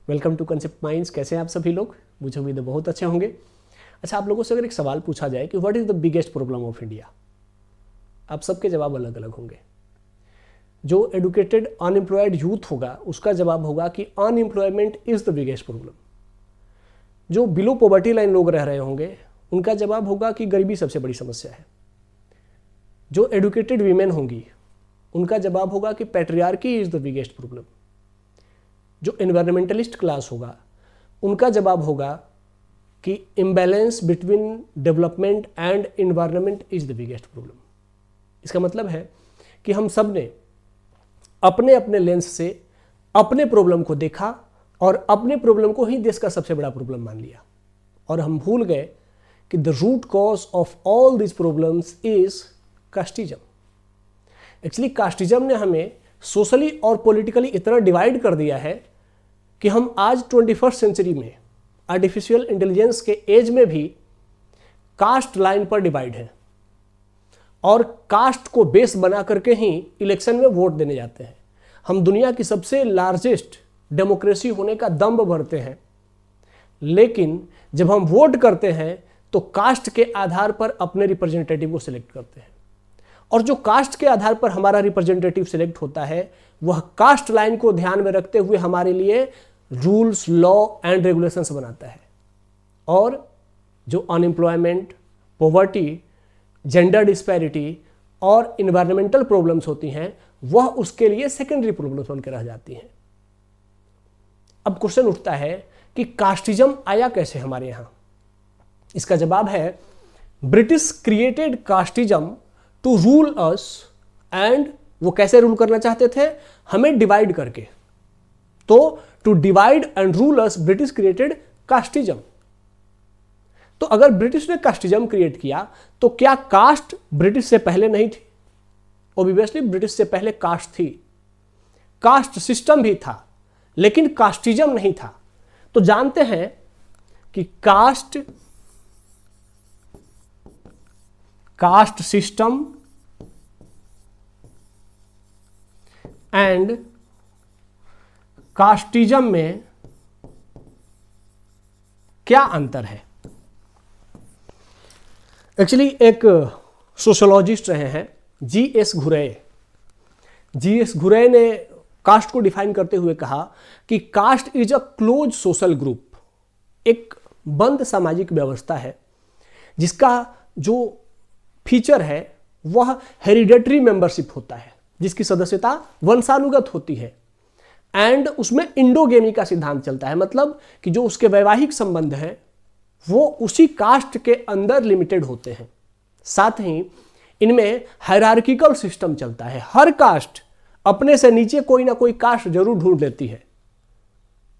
Welcome to concept minds. कैसे हैं आप सभी लोग? मुझे उम्मीद है बहुत अच्छे होंगे। अच्छा, आप लोगों से अगर एक सवाल पूछा जाए कि what is the biggest problem of India, आप सबके जवाब अलग अलग होंगे। जो एडुकेटेड अनएम्प्लॉयड यूथ होगा उसका जवाब होगा कि unemployment is the biggest problem. जो बिलो पॉवर्टी लाइन लोग रह रहे होंगे उनका जवाब होगा कि गरीबी सबसे बड़ी समस्या है। जो एडुकेटेड वीमेन होंगी उनका जवाब होगा कि patriarchy is the biggest problem. जो एनवायरमेंटलिस्ट क्लास होगा उनका जवाब होगा कि imbalance between development and environment is the biggest problem. इसका मतलब है कि हम सब ने अपने अपने लेंस से अपने प्रॉब्लम को देखा और अपने प्रॉब्लम को ही देश का सबसे बड़ा प्रॉब्लम मान लिया, और हम भूल गए कि the root cause of all this problems is casteism. Actually casteism ने हमें सोशली और पॉलिटिकली इतना डिवाइड कर दिया है कि हम आज 21st सेंचुरी में आर्टिफिशियल इंटेलिजेंस के एज में भी कास्ट लाइन पर डिवाइड है और कास्ट को बेस बना करके ही इलेक्शन में वोट देने जाते हैं। हम दुनिया की सबसे लार्जेस्ट डेमोक्रेसी होने का दम्भ भरते हैं, लेकिन जब हम वोट करते हैं तो कास्ट के आधार पर अपने रिप्रेजेंटेटिव को सिलेक्ट करते हैं, और जो कास्ट के आधार पर हमारा रिप्रेजेंटेटिव सिलेक्ट होता है वह कास्ट लाइन को ध्यान में रखते हुए हमारे लिए रूल्स, लॉ एंड रेगुलेशंस बनाता है। और जो अनएम्प्लॉयमेंट, पॉवर्टी, जेंडर डिस्पैरिटी और इन्वायरमेंटल प्रॉब्लम्स होती हैं वह उसके लिए सेकेंडरी प्रॉब्लम्स बनकर रह जाती हैं। अब क्वेश्चन उठता है कि कास्टिज्म आया कैसे हमारे यहाँ। इसका जवाब है British created casteism to rule us, and वो कैसे रूल करना चाहते थे? हमें डिवाइड करके। तो to divide and rule us British created casteism. तो अगर ब्रिटिश ने कास्टिज्म क्रिएट किया तो क्या कास्ट ब्रिटिश से पहले नहीं थी? ऑब्वियसली ब्रिटिश से पहले कास्ट थी, कास्ट सिस्टम भी था, लेकिन कास्टिज्म नहीं था। तो जानते हैं कि कास्ट सिस्टम एंड कास्टिज्म में क्या अंतर है। एक्चुअली एक सोशोलॉजिस्ट रहे हैं जी.एस. घुरे। जी.एस. घुरे ने कास्ट को डिफाइन करते हुए कहा कि caste is a close social group, एक बंद सामाजिक व्यवस्था है जिसका जो फीचर है वह हेरिडेटरी मेंबरशिप होता है, जिसकी सदस्यता वंशानुगत होती है, एंड उसमें इंडोगेमी का सिद्धांत चलता है। मतलब कि जो उसके वैवाहिक संबंध हैं वो उसी कास्ट के अंदर लिमिटेड होते हैं। साथ ही इनमें हायरार्किकल सिस्टम चलता है। हर कास्ट अपने से नीचे कोई ना कोई कास्ट जरूर ढूंढ लेती है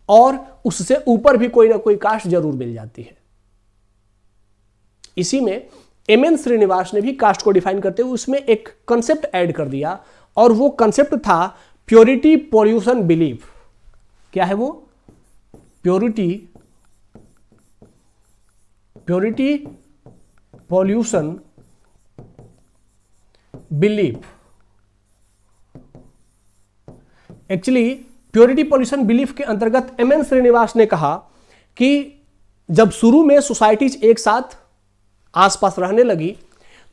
और उससे ऊपर भी कोई ना कोई कास्ट जरूर मिल जाती है। इसी में एम.एन. श्रीनिवास ने भी कास्ट को डिफाइन करते हुए उसमें एक कंसेप्ट ऐड कर दिया, और वो कंसेप्ट था प्योरिटी पॉल्यूशन बिलीफ। क्या है वो? Purity pollution belief. Actually purity pollution belief के अंतर्गत एम.एन. श्रीनिवास ने कहा कि जब शुरू में सोसाइटीज एक साथ आसपास रहने लगी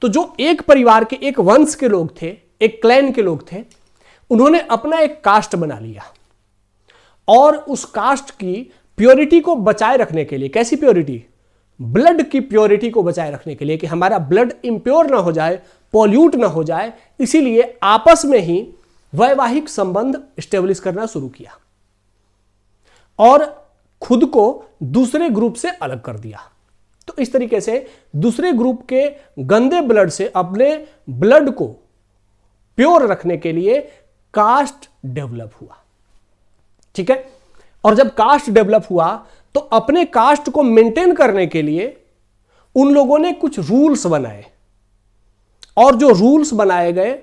तो जो एक परिवार के, एक वंश के लोग थे, एक क्लैन के लोग थे, उन्होंने अपना एक कास्ट बना लिया, और उस कास्ट की प्योरिटी को बचाए रखने के लिए, कैसी प्योरिटी? ब्लड की प्योरिटी को बचाए रखने के लिए, कि हमारा ब्लड इंप्योर ना हो जाए, पॉल्यूट ना हो जाए, इसीलिए आपस में ही वैवाहिक संबंध स्टेब्लिश करना शुरू किया और खुद को दूसरे ग्रुप से अलग कर दिया। तो इस तरीके से दूसरे ग्रुप के गंदे ब्लड से अपने ब्लड को प्योर रखने के लिए कास्ट डेवलप हुआ। ठीक है? और जब कास्ट डेवलप हुआ तो अपने कास्ट को मेंटेन करने के लिए उन लोगों ने कुछ रूल्स बनाए, और जो रूल्स बनाए गए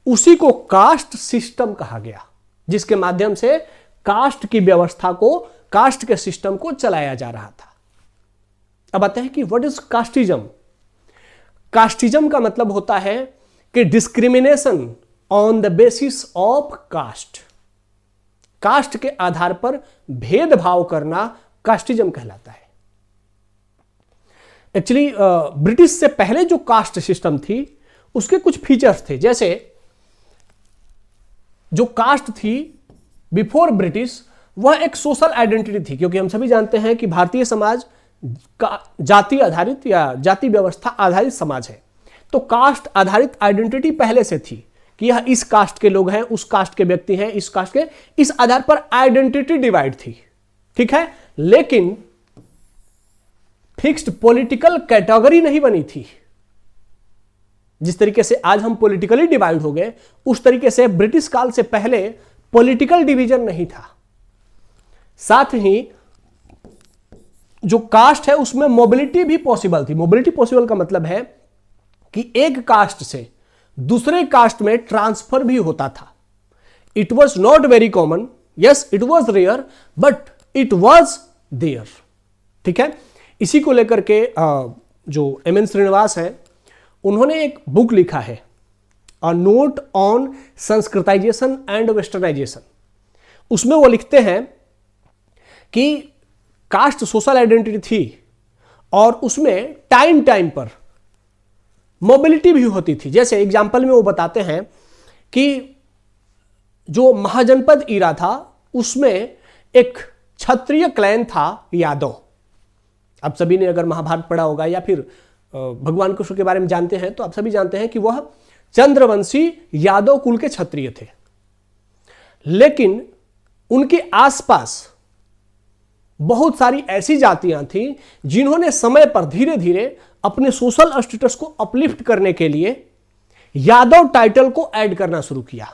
उसी को कास्ट सिस्टम कहा गया, जिसके माध्यम से कास्ट की व्यवस्था को, कास्ट के सिस्टम को चलाया जा रहा था। अब आते हैं कि व्हाट इज कास्टिज्म। कास्टिज्म का मतलब होता है कि discrimination on the basis of caste. Caste के आधार पर भेदभाव करना कास्टिज्म कहलाता है। एक्चुअली ब्रिटिश से पहले जो कास्ट सिस्टम थी उसके कुछ फीचर्स थे, जैसे जो कास्ट थी बिफोर ब्रिटिश वह एक सोशल आइडेंटिटी थी, क्योंकि हम सभी जानते हैं कि भारतीय समाज का जाति आधारित या जाति व्यवस्था आधारित समाज है। तो कास्ट आधारित आइडेंटिटी पहले से थी कि यह इस कास्ट के लोग हैं, उस कास्ट के व्यक्ति हैं, इस कास्ट के, इस आधार पर आइडेंटिटी डिवाइड थी, ठीक है। लेकिन फिक्स्ड पॉलिटिकल कैटेगरी नहीं बनी थी। जिस तरीके से आज हम पॉलिटिकली डिवाइड हो गए, उस तरीके से ब्रिटिश काल से पहले पॉलिटिकल डिवीजन नहीं था। साथ ही जो कास्ट है उसमें मोबिलिटी भी पॉसिबल थी। मोबिलिटी पॉसिबल का मतलब है कि एक कास्ट से दूसरे कास्ट में ट्रांसफर भी होता था। It was not very common, yes it was rare, but it was there, ठीक है। इसी को लेकर के जो एम.एन. श्रीनिवास है उन्होंने एक बुक लिखा है, a note on Sanskritization and westernization. उसमें वो लिखते हैं कि कास्ट सोशल आइडेंटिटी थी और उसमें टाइम टाइम पर मोबिलिटी भी होती थी। जैसे एग्जाम्पल में वो बताते हैं कि जो महाजनपद ईरा था उसमें एक क्षत्रिय क्लैन था यादव। आप सभी ने अगर महाभारत पढ़ा होगा या फिर भगवान कृष्ण के बारे में जानते हैं तो आप सभी जानते हैं कि वह चंद्रवंशी यादव कुल के क्षत्रिय थे। लेकिन उनके आसपास बहुत सारी ऐसी जातियां थीं जिन्होंने समय पर धीरे धीरे अपने सोशल स्टेटस को अपलिफ्ट करने के लिए यादव टाइटल को ऐड करना शुरू किया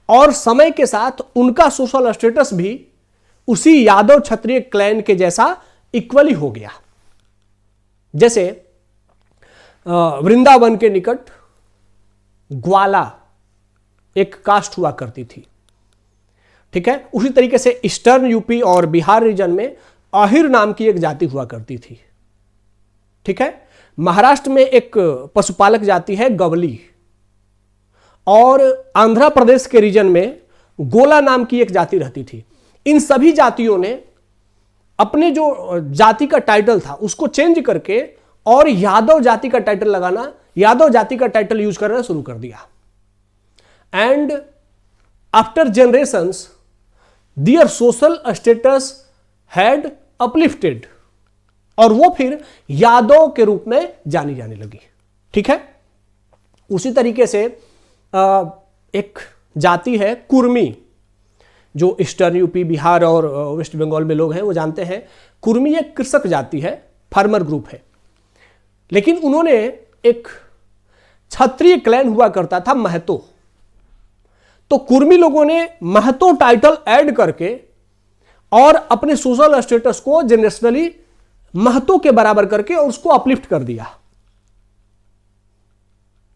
और समय के साथ उनका सोशल स्टेटस भी उसी यादव क्षत्रिय क्लैन के जैसा इक्वली हो गया। जैसे वृंदावन के निकट ग्वाला एक कास्ट हुआ करती थी, ठीक है। उसी तरीके से ईस्टर्न यूपी और बिहार रीजन में आहिर नाम की एक जाति हुआ करती थी, ठीक है। महाराष्ट्र में एक पशुपालक जाति है गवली, और आंध्र प्रदेश के रीजन में गोला नाम की एक जाति रहती थी। इन सभी जातियों ने अपने जो जाति का टाइटल था उसको चेंज करके और यादव जाति का टाइटल लगाना, यादव जाति का टाइटल यूज करना शुरू कर दिया। And after generations their social status had uplifted, और वो फिर यादव के रूप में जानी जाने लगी, ठीक है। उसी तरीके से एक जाति है कुर्मी, जो ईस्टर्न यूपी बिहार और वेस्ट बंगाल में लोग हैं वो जानते हैं। कुर्मी एक कृषक जाति है, फार्मर ग्रुप है, लेकिन उन्होंने एक क्षत्रिय क्लैन हुआ करता था महतो। तो कुर्मी लोगों ने महतो टाइटल ऐड करके और अपने सोशल स्टेटस को जनरेशनली महतो के बराबर करके और उसको अपलिफ्ट कर दिया,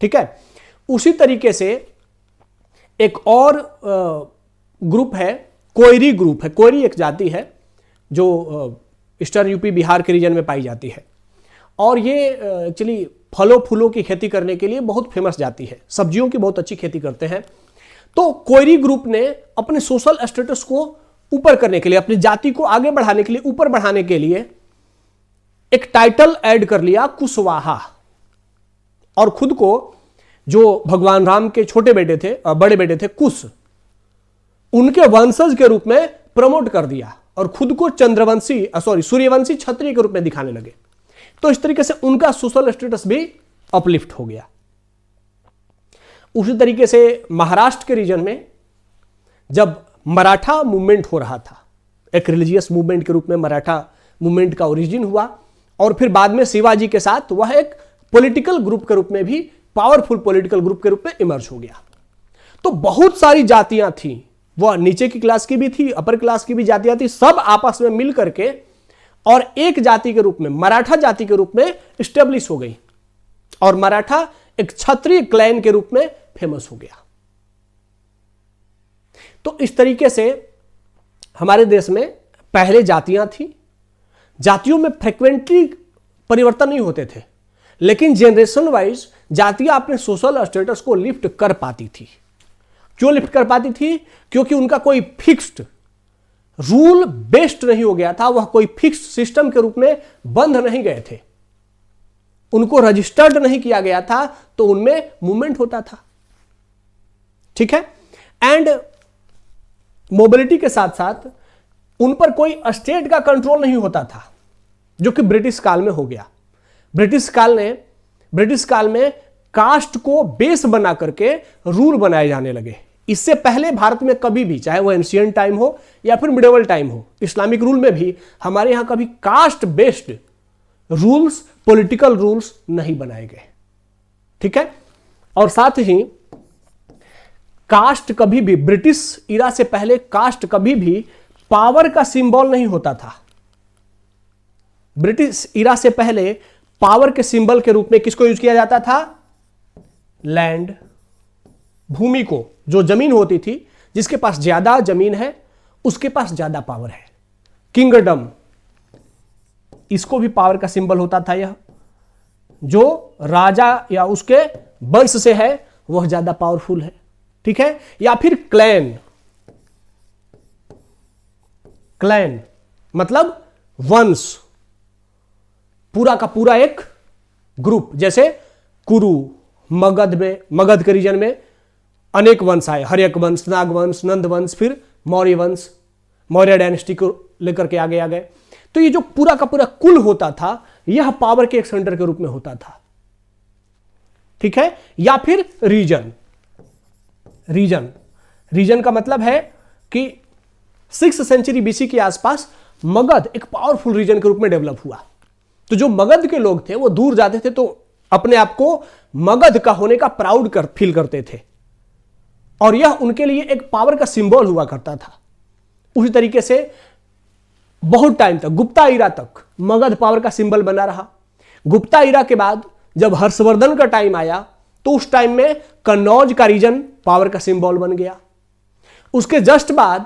ठीक है। उसी तरीके से एक और ग्रुप है, कोयरी ग्रुप है। कोयरी एक जाति है जो ईस्टर्न यूपी बिहार के रीजन में पाई जाती है, और ये एक्चुअली फलों फूलों की खेती करने के लिए बहुत फेमस जाति है, सब्जियों की बहुत अच्छी खेती करते हैं। तो कोयरी ग्रुप ने अपने सोशल स्टेटस को ऊपर करने के लिए, अपनी जाति को आगे बढ़ाने के लिए, ऊपर बढ़ाने के लिए एक टाइटल ऐड कर लिया कुशवाहा, और खुद को जो भगवान राम के छोटे बेटे थे, बड़े बेटे थे कुश, उनके वंशज के रूप में प्रमोट कर दिया और खुद को चंद्रवंशी सूर्यवंशी क्षत्रिय के रूप में दिखाने लगे। तो इस तरीके से उनका सोशल स्टेटस भी अपलिफ्ट हो गया। उसी तरीके से महाराष्ट्र के रीजन में जब मराठा मूवमेंट हो रहा था, एक रिलीजियस मूवमेंट के रूप में मराठा मूवमेंट का ओरिजिन हुआ, और फिर बाद में शिवाजी के साथ वह एक पॉलिटिकल ग्रुप के रूप में भी, पावरफुल पॉलिटिकल ग्रुप के रूप में इमर्ज हो गया। तो बहुत सारी जातियां थी, वह नीचे की क्लास की भी थी, अपर क्लास की भी जातियां थी, सब आपस में मिल करके और एक जाति के रूप में, मराठा जाति के रूप में स्टेब्लिश हो गई, और मराठा एक क्षत्रिय क्लैन के रूप में फेमस हो गया। तो इस तरीके से हमारे देश में पहले जातियां थी, जातियों में फ्रिक्वेंटली परिवर्तन नहीं होते थे, लेकिन जनरेशन वाइज जातियां अपने सोशल स्टेटस को लिफ्ट कर पाती थी। क्यों लिफ्ट कर पाती थी? क्योंकि उनका कोई फिक्स्ड रूल बेस्ड नहीं हो गया था, वह कोई फिक्स सिस्टम के रूप में बंध नहीं गए थे, उनको रजिस्टर्ड नहीं किया गया था, तो उनमें मूवमेंट होता था। ठीक है। एंड मोबिलिटी के साथ साथ उन पर कोई स्टेट का कंट्रोल नहीं होता था, जो कि ब्रिटिश काल में हो गया। ब्रिटिश काल में कास्ट को बेस बना करके रूल बनाए जाने लगे। इससे पहले भारत में कभी भी, चाहे वो एंशिएंट टाइम हो या फिर मिडिवल टाइम हो, इस्लामिक रूल में भी हमारे यहां कभी caste based rules, political rules नहीं बनाए गए। ठीक है। और साथ ही कास्ट कभी भी, ब्रिटिश इरा से पहले कास्ट कभी भी पावर का सिंबल नहीं होता था। ब्रिटिश इरा से पहले पावर के सिंबल के रूप में किसको यूज किया जाता था? लैंड, भूमि को, जो जमीन होती थी, जिसके पास ज्यादा जमीन है उसके पास ज्यादा पावर है। किंगडम, इसको भी पावर का सिंबल होता था। यह जो राजा या उसके वंश से है वह ज्यादा पावरफुल है। ठीक है। या फिर क्लैन, क्लैन मतलब वंश, पूरा का पूरा एक ग्रुप। जैसे कुरु, मगध के रीजन में अनेक वंश आए, हर्यक वंश, नाग वंश, नंद वंश, फिर मौर्य वंश, मौर्य डायनेस्टी को लेकर के आगे आ गए। तो ये जो पूरा का पूरा कुल होता था, यह पावर के एक सेंटर के रूप में होता था। ठीक है। या फिर रीजन, रीजन का मतलब है कि 6th सेंचुरी बीसी के आसपास मगध एक पावरफुल रीजन के रूप में डेवलप हुआ। तो जो मगध के लोग थे वो दूर जाते थे तो अपने आप को मगध का होने का प्राउड फील करते थे, और यह उनके लिए एक पावर का सिंबल हुआ करता था। उसी तरीके से बहुत टाइम तक, गुप्ता इरा तक मगध पावर का सिंबल बना रहा। गुप्ता इरा के बाद जब हर्षवर्धन का टाइम आया तो उस टाइम में कन्नौज का रीजन पावर का सिंबल बन गया। उसके जस्ट बाद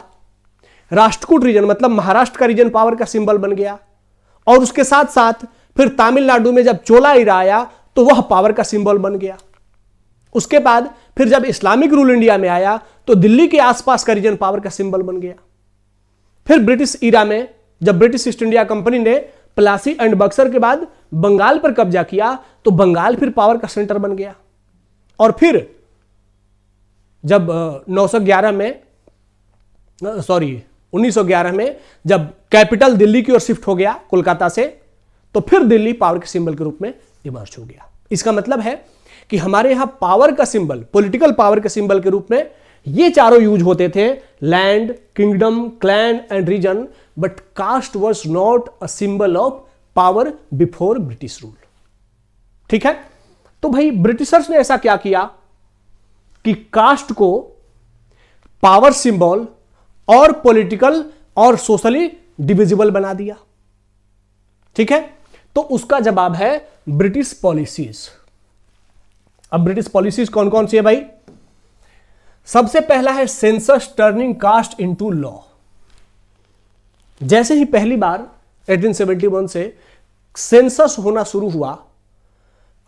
राष्ट्रकूट रीजन मतलब महाराष्ट्र का रीजन पावर का सिंबल बन गया। और उसके साथ साथ फिर तमिलनाडु में जब चोला इरा आया तो वह पावर का सिंबल बन गया। उसके बाद फिर जब इस्लामिक रूल इंडिया में आया तो दिल्ली के आसपास का रीजन पावर का सिंबल बन गया। फिर ब्रिटिश इरा में जब ब्रिटिश ईस्ट इंडिया कंपनी ने प्लासी एंड बक्सर के बाद बंगाल पर कब्जा किया तो बंगाल फिर पावर का सेंटर बन गया। और फिर जब 1911 में जब कैपिटल दिल्ली की ओर शिफ्ट हो गया कोलकाता से, तो फिर दिल्ली पावर के सिंबल के रूप में इमर्ज हो गया। इसका मतलब है कि हमारे यहां पावर का सिंबल, पॉलिटिकल पावर के सिंबल के रूप में ये चारों यूज होते थे, land, kingdom, clan and region, but caste was not a symbol of power before British rule. ठीक है। तो भाई ब्रिटिशर्स ने ऐसा क्या किया कि कास्ट को पावर सिंबल और पॉलिटिकल और सोशली डिविजिबल बना दिया। ठीक है। तो उसका जवाब है ब्रिटिश पॉलिसीज। अब ब्रिटिश पॉलिसीज कौन कौन सी है भाई? सबसे पहला है census turning caste into law. जैसे ही पहली बार 1871 से सेंसस होना शुरू हुआ,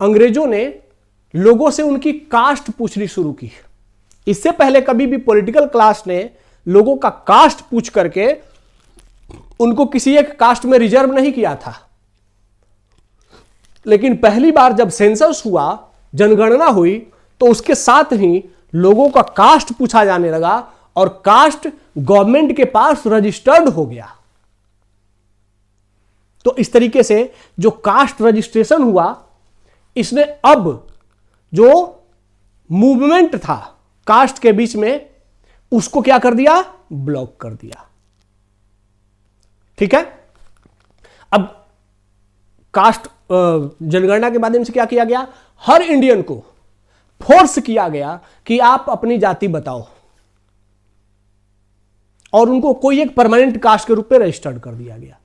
अंग्रेजों ने लोगों से उनकी कास्ट पूछनी शुरू की। इससे पहले कभी भी पॉलिटिकल क्लास ने लोगों का कास्ट पूछ करके उनको किसी एक कास्ट में रिजर्व नहीं किया था। लेकिन पहली बार जब सेंसस हुआ, जनगणना हुई, तो उसके साथ ही लोगों का कास्ट पूछा जाने लगा और कास्ट गवर्नमेंट के पास रजिस्टर्ड हो गया। तो इस तरीके से जो कास्ट रजिस्ट्रेशन हुआ, इसने अब जो मूवमेंट था कास्ट के बीच में उसको क्या कर दिया? ब्लॉक कर दिया। ठीक है। अब कास्ट जनगणना के माध्यम से क्या किया गया? हर इंडियन को फोर्स किया गया कि आप अपनी जाति बताओ, और उनको कोई एक परमानेंट कास्ट के रूप में रजिस्टर्ड कर दिया गया।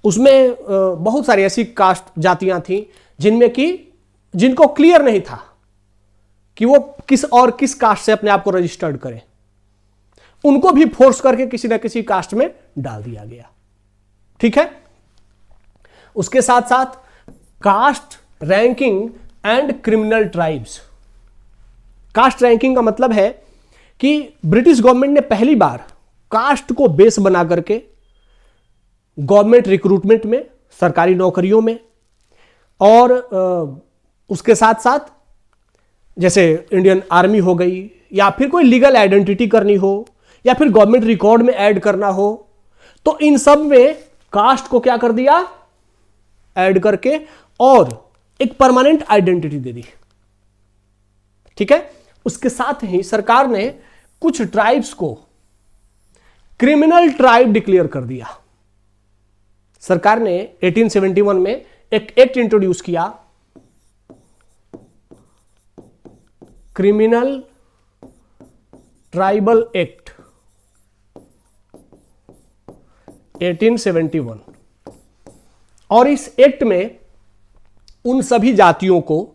उसमें बहुत सारी ऐसी कास्ट जातियां थी जिनको क्लियर नहीं था कि वो किस कास्ट से अपने आप को रजिस्टर्ड करें। उनको भी फोर्स करके किसी ना किसी कास्ट में डाल दिया गया। ठीक है। उसके साथ साथ caste ranking and criminal tribes. Caste ranking का मतलब है कि ब्रिटिश गवर्नमेंट ने पहली बार कास्ट को बेस बना करके गवर्नमेंट रिक्रूटमेंट में, सरकारी नौकरियों में, और उसके साथ साथ जैसे इंडियन आर्मी हो गई, या फिर कोई लीगल आइडेंटिटी करनी हो, या फिर गवर्नमेंट रिकॉर्ड में ऐड करना हो, तो इन सब में कास्ट को क्या कर दिया, ऐड करके, और एक परमानेंट आइडेंटिटी दे दी। ठीक है। उसके साथ ही सरकार ने कुछ ट्राइब्स को क्रिमिनल ट्राइब डिक्लेयर कर दिया। सरकार ने 1871 में एक एक्ट इंट्रोड्यूस किया, क्रिमिनल ट्राइबल एक्ट 1871। और इस एक्ट में उन सभी जातियों को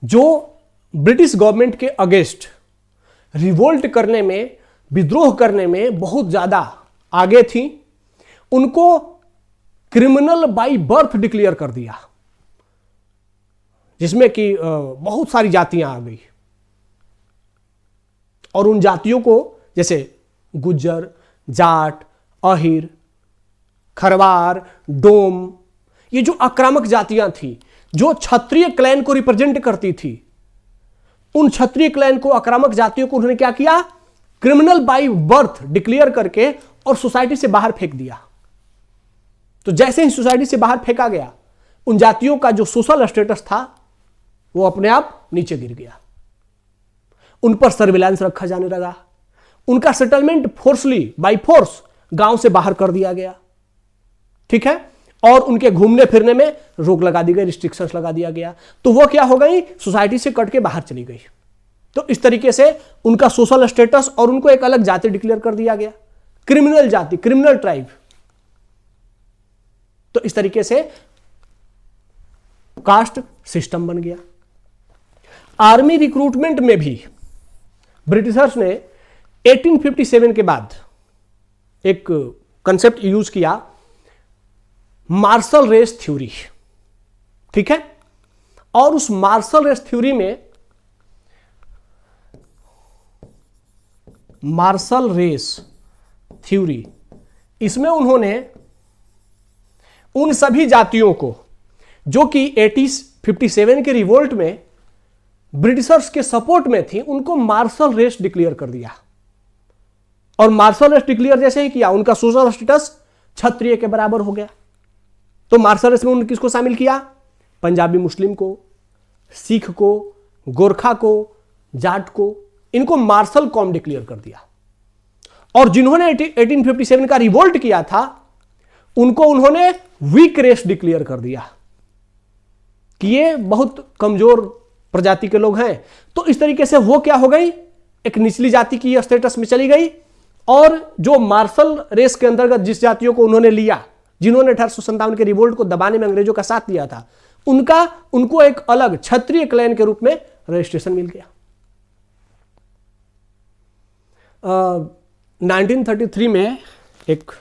जो ब्रिटिश गवर्नमेंट के अगेंस्ट रिवोल्ट करने में, विद्रोह करने में बहुत ज्यादा आगे थी, उनको क्रिमिनल बाय बर्थ डिक्लेयर कर दिया, जिसमें कि बहुत सारी जातियां आ गई। और उन जातियों को जैसे गुज्जर, जाट, अहिर, खरवार, डोम, ये जो आक्रामक जातियां थी, जो क्षत्रिय क्लैन को रिप्रेजेंट करती थी, उन क्षत्रिय क्लैन को, आक्रामक जातियों को उन्होंने क्या किया, क्रिमिनल बाय बर्थ डिक्लेयर करके और सोसाइटी से बाहर फेंक दिया। तो जैसे ही सोसाइटी से बाहर फेंका गया, उन जातियों का जो सोशल स्टेटस था वो अपने आप नीचे गिर गया। उन पर सर्विलांस रखा जाने लगा, उनका सेटलमेंट फोर्सली, बाय फोर्स गांव से बाहर कर दिया गया। ठीक है। और उनके घूमने फिरने में रोक लगा दी गई, रिस्ट्रिक्शंस लगा दिया गया। तो वो क्या हो गई, सोसाइटी से कट के बाहर चली गई। तो इस तरीके से उनका सोशल स्टेटस और उनको एक अलग जाति डिक्लेयर कर दिया गया, क्रिमिनल जाति, क्रिमिनल ट्राइब। तो इस तरीके से कास्ट सिस्टम बन गया। आर्मी रिक्रूटमेंट में भी ब्रिटिशर्स ने 1857 के बाद एक कंसेप्ट यूज किया, मार्शल रेस थ्योरी। ठीक है। और उस मार्शल रेस थ्योरी में, मार्शल रेस थ्योरी, इसमें उन्होंने उन सभी जातियों को जो कि 1857 के रिवोल्ट में ब्रिटिशर्स के सपोर्ट में थी, उनको मार्शल रेस डिक्लेयर कर दिया। और मार्शल रेस डिक्लेयर जैसे ही किया, उनका सोशल स्टेटस क्षत्रिय के बराबर हो गया। तो मार्शल रेस में उन्होंने किसको शामिल किया, पंजाबी मुस्लिम को, सिख को, गोरखा को, जाट को, इनको मार्शल कॉम डिक्लेयर कर दिया। और जिन्होंने 1857 का रिवोल्ट किया था, उनको उन्होंने वीक रेस डिक्लेयर कर दिया कि ये बहुत कमजोर प्रजाति के लोग हैं। तो इस तरीके से वो क्या हो गई, एक निचली जाति की स्टेटस में चली गई। और जो मार्शल रेस के अंतर्गत जिस जातियों को उन्होंने लिया, जिन्होंने 1857 के रिवोल्ट को दबाने में अंग्रेजों का साथ दिया था, उनको एक अलग क्षत्रिय क्लैन के रूप में रजिस्ट्रेशन मिल गया। 1933 में एक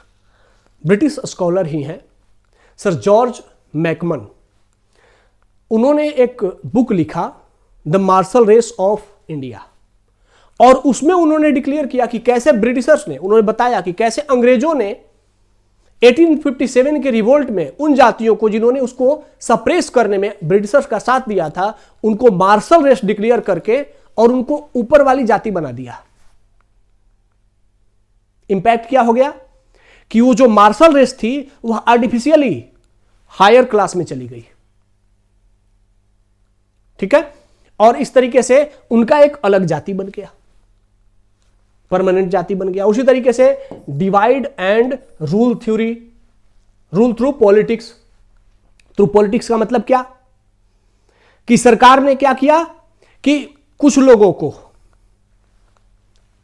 ब्रिटिश स्कॉलर ही हैं, सर जॉर्ज मैकमन, उन्होंने एक बुक लिखा, the martial race of India. और उसमें उन्होंने डिक्लेयर किया कि कैसे ब्रिटिशर्स ने, उन्होंने बताया कि कैसे अंग्रेजों ने 1857 के रिवोल्ट में उन जातियों को जिन्होंने उसको सप्रेस करने में ब्रिटिशर्स का साथ दिया था, उनको मार्शल रेस डिक्लेयर करके और उनको ऊपर वाली जाति बना दिया। इंपैक्ट क्या हो गया कि वो जो मार्शल रेस थी वह आर्टिफिशियली हायर क्लास में चली गई। ठीक है। और इस तरीके से उनका एक अलग जाति बन गया, परमानेंट जाति बन गया। उसी तरीके से divide and rule theory, rule through politics. Through politics का मतलब क्या कि सरकार ने क्या किया कि कुछ लोगों को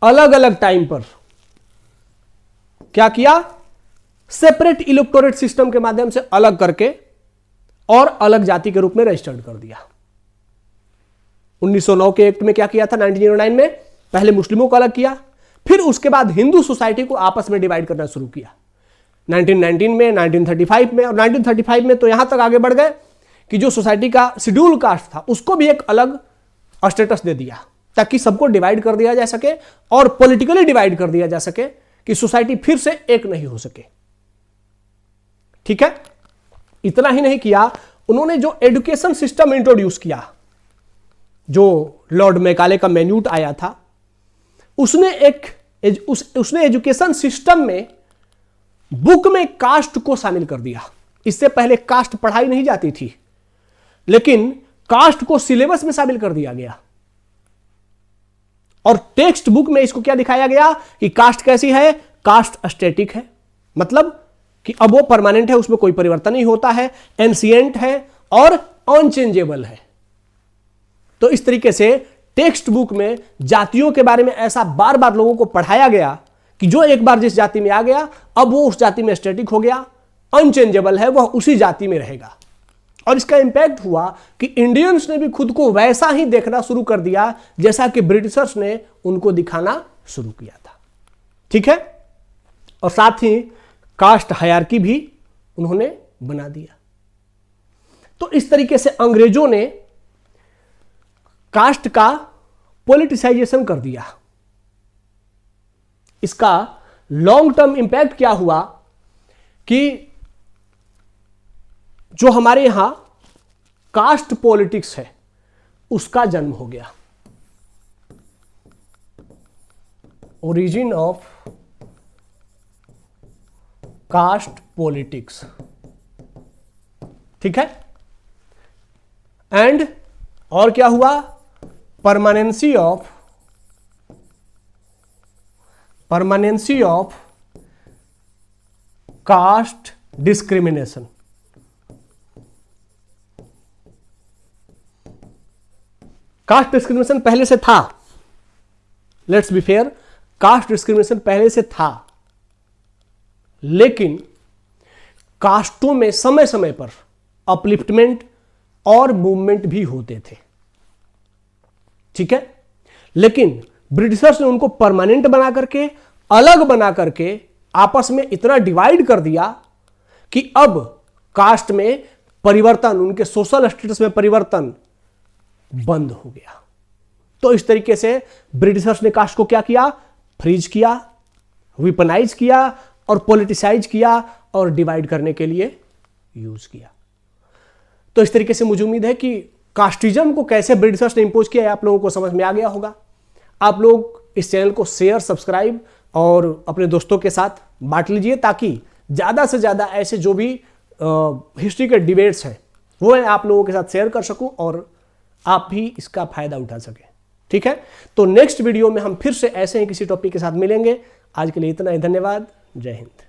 अलग अलग टाइम पर क्या किया, सेपरेट इलेक्टोरेट सिस्टम के माध्यम से अलग करके और अलग जाति के रूप में रजिस्टर्ड कर दिया। 1909 के एक्ट में क्या किया था, 1909 में पहले मुस्लिमों को अलग किया, फिर उसके बाद हिंदू सोसाइटी को आपस में डिवाइड करना शुरू किया। 1919 में, 1935 में, और 1935 में तो यहां तक आगे बढ़ गए कि जो सोसाइटी का शेड्यूल कास्ट था उसको भी एक अलग स्टेटस दे दिया। ताकि सबको डिवाइड कर दिया जा सके और पॉलिटिकली डिवाइड कर दिया जा सके कि सोसाइटी फिर से एक नहीं हो सके। ठीक है, इतना ही नहीं किया, उन्होंने जो एजुकेशन सिस्टम इंट्रोड्यूस किया, जो लॉर्ड मैकाले का मैन्यूट आया था, उसने एजुकेशन सिस्टम में बुक में कास्ट को शामिल कर दिया। इससे पहले कास्ट पढ़ाई नहीं जाती थी, लेकिन कास्ट को सिलेबस में शामिल कर दिया गया और टेक्स्ट बुक में इसको क्या दिखाया गया कि कास्ट कैसी है, कास्ट स्टैटिक है, मतलब कि अब वो परमानेंट है, उसमें कोई परिवर्तन नहीं होता है, एंशिएंट है और अनचेंजेबल है। तो इस तरीके से टेक्स्ट बुक में जातियों के बारे में ऐसा बार बार लोगों को पढ़ाया गया कि जो एक बार जिस जाति में आ गया अब वो उस जाति में स्टैटिक हो गया, अनचेंजेबल है, वह उसी जाति में रहेगा। और इसका इंपैक्ट हुआ कि इंडियंस ने भी खुद को वैसा ही देखना शुरू कर दिया जैसा कि ब्रिटिशर्स ने उनको दिखाना शुरू किया था। ठीक है, और साथ ही कास्ट हायरार्की भी उन्होंने बना दिया। तो इस तरीके से अंग्रेजों ने कास्ट का पॉलिटिसाइजेशन कर दिया। इसका लॉन्ग टर्म इंपैक्ट क्या हुआ कि जो हमारे यहां कास्ट पॉलिटिक्स है उसका जन्म हो गया। Origin of caste politics. ठीक है, एंड और क्या हुआ, permanency of caste discrimination. Caste discrimination पहले से था, let's be fair, caste discrimination पहले से था, लेकिन कास्टों में समय समय पर अपलिफ्टमेंट और मूवमेंट भी होते थे। ठीक है, लेकिन ब्रिटिशर्स ने उनको परमानेंट बना करके, अलग बना करके आपस में इतना डिवाइड कर दिया कि अब कास्ट में परिवर्तन, उनके सोशल स्टेटस में परिवर्तन बंद हो गया। तो इस तरीके से ब्रिटिशर्स ने कास्ट को क्या किया, फ्रीज किया, वेपनाइज किया और पॉलिटिसाइज किया और डिवाइड करने के लिए यूज किया। तो इस तरीके से मुझे उम्मीद है कि कास्टिज्म को कैसे ब्रिटिशर्स ने इंपोज किया है आप लोगों को समझ में आ गया होगा। आप लोग इस चैनल को शेयर, सब्सक्राइब और अपने दोस्तों के साथ बांट लीजिए ताकि ज़्यादा से ज़्यादा ऐसे जो भी हिस्ट्री के डिबेट्स हैं वो मैं आप लोगों के साथ शेयर कर सकूं और आप भी इसका फायदा उठा सकें। ठीक है, तो नेक्स्ट वीडियो में हम फिर से ऐसे ही किसी टॉपिक के साथ मिलेंगे। आज के लिए इतना ही, धन्यवाद, जय हिंद।